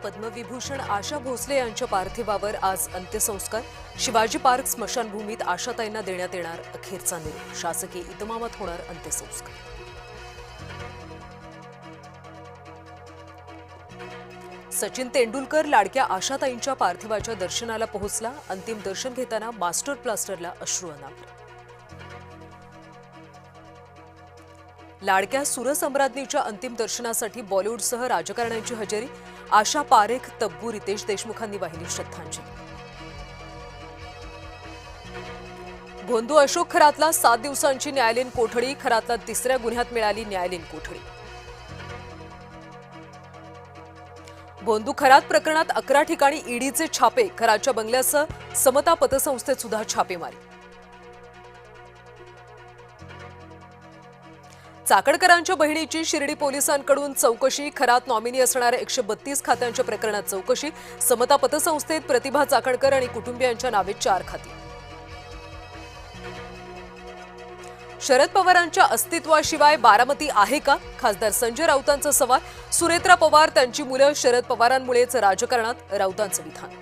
पद्मविभूषण आशा भोसले यांच्या पार्थिवावर आज अंत्यसंस्कार। शिवाजी पार्क स्मशानभूमीत आशाताईंना देण्यात येणार अखेरचा निरोप। शासकीय इतमामात होणार अंत्यसंस्कार। सचिन तेंडुलकर लाडक्या आशाताईंच्या पार्थिवाच्या दर्शनाला पोहोचला। अंतिम दर्शन घेताना मास्टर ब्लास्टरला अश्रू अनावर। लाडक्या सुरसम्राज्ञीच्या अंतिम दर्शनासाठी बॉलिवूडसह राजकारण्यांची हजेरी। आशा पारेख, तब्बू, रितेश देशमुखांनी वाहिली श्रद्धांजली। भोंदू अशोक खरातला 7 दिवसांची न्यायालयीन कोठडी। खरातला तिसऱ्या गुन्ह्यात मिळाली न्यायालयीन कोठडी। भोंदू खरात प्रकरणात 11 ठिकाणी ईडीचे छापे। खरातच्या बंगल्यासह समता पतसंस्थेत सुद्धा छापेमारी। चाकणकरांच्या बहिणीची शिर्डी पोलिसांकडून चौकशी। खरात नॉमिनी असणाऱ्या 132 खात्यांच्या प्रकरणात चौकशी। समता पतसंस्थेत प्रतिभा चाकणकर आणि कुटुंबियांच्या नावे 4 खाती। शरद पवारांच्या अस्तित्वाशिवाय बारामती आहे का? खासदार संजय राऊतांचा सवाल। सुनेत्रा पवार, त्यांची मुलं शरद पवारांमुळेच राजकारणात, राऊतांचं विधान।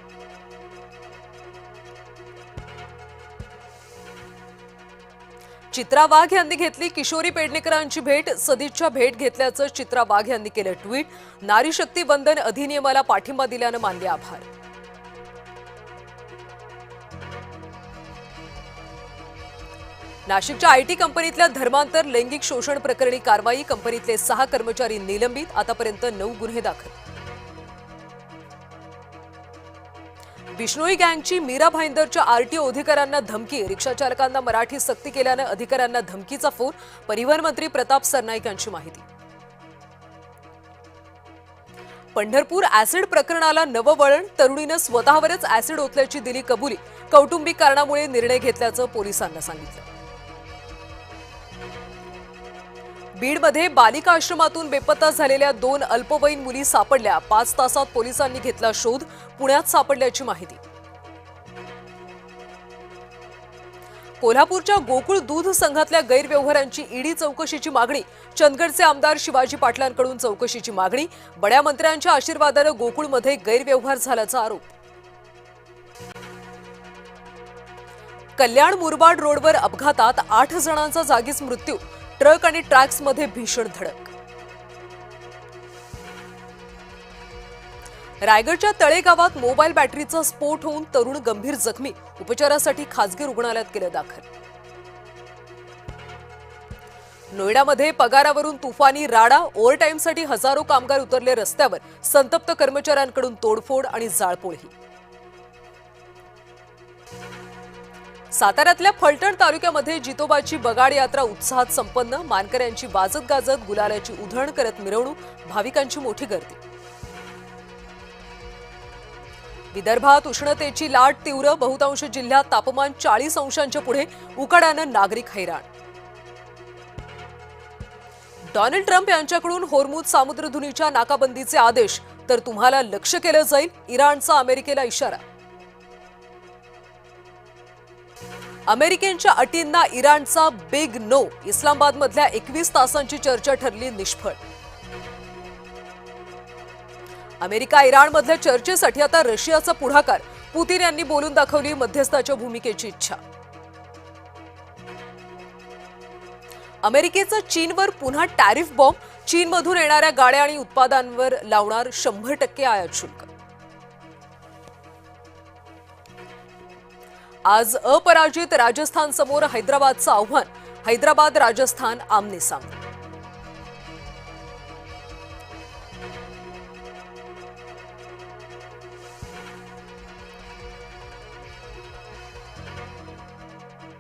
चित्रा वाघ यांनी घेतली किशोरी पेडणेकरांची भेट। सदिच्छा भेट घेतल्याचं चित्रा वाघ यांनी केलं ट्विट। नारी शक्ती वंदन अधिनियमाला पाठिंबा दिल्यानं मानले आभार। नाशिकच्या आयटी कंपनीतल्या धर्मांतर लैंगिक शोषण प्रकरणी कारवाई। कंपनीतले 6 कर्मचारी निलंबित। आतापर्यंत 9 गुन्हे दाखल। बिश्नोई गँगची मीरा भाईंदरच्या आरटीओ अधिकाऱ्यांना धमकी। रिक्षाचालकांना मराठी सक्ती केल्यानं अधिकाऱ्यांना धमकीचा फोन। परिवहन मंत्री प्रताप सरनाईक यांची माहिती। पंढरपूर ऍसिड प्रकरणाला नवं वळण। तरुणीनं स्वतःवरच ऍसिड ओतल्याची दिली कबुली। कौटुंबिक कारणामुळे निर्णय घेतल्याचं पोलिसांना सांगितलं। बीडमध्ये बालिका आश्रमातून बेपत्ता झालेल्या 2 अल्पवयीन मुली सापडल्या। 5 तासात पोलिसांनी घेतला शोध। पुण्यात सापडल्याची माहिती। कोल्हापूरच्या गोकुळ दूध संघातल्या गैरव्यवहारांची ईडी चौकशीची मागणी। चंदगडचे आमदार शिवाजी पाटलांकडून चौकशीची मागणी। बड्या मंत्र्यांच्या आशीर्वादानं गोकुळमध्ये गैरव्यवहार झाल्याचा आरोप। कल्याण मुरबाड रोडवर अपघातात 8 जणांचा जागीच मृत्यू। ट्रक आणि ट्रॅक्समध्ये भीषण धडक। रायगडच्या तळेगावात मोबाईल बॅटरीचा स्फोट होऊन तरुण गंभीर जखमी। उपचारासाठी खासगी रुग्णालयात केलं दाखल। नोएडामध्ये पगारावरून तुफानी राडा। ओव्हरटाईमसाठी हजारो कामगार उतरले रस्त्यावर। संतप्त कर्मचाऱ्यांकडून तोडफोड आणि जाळपोळही। साताऱ्यातल्या फलटण तालुक्यामध्ये जितोबाची बगाड यात्रा उत्साहात संपन्न। मानकऱ्यांची वाजत गाजत गुलालाची उधळण करत मिरवणूक। भाविकांची मोठी गर्दी। विदर्भात उष्णतेची लाट तीव्र। बहुतांश जिल्ह्यात तापमान 40 अंशांच्या पुढे। उकाड्यानं नागरिक हैराण। डोनाल्ड ट्रम्प यांच्याकडून होर्मुझ सामुद्रधुनीच्या नाकाबंदीचे आदेश। तर तुम्हाला लक्ष्य केलं जाईल, इराणचा अमेरिकेला इशारा। अमेरिकेच्या अटींना इराणचा बिग नो। इस्लामाबादमधल्या 21 तासांची चर्चा ठरली निष्फळ। अमेरिका इराणमधल्या चर्चेसाठी आता रशियाचा पुढाकार। पुतीन यांनी बोलून दाखवली मध्यस्थाच्या भूमिकेची इच्छा। अमेरिकेचा चीनवर पुन्हा टॅरिफ बॉम्ब। चीनमधून येणाऱ्या गाड्या आणि उत्पादनांवर लावणार 100% आयात शुल्क। आज अपराजित राजस्थान समोर हैदराबादचं आव्हान। हैदराबाद राजस्थान आमने सामने।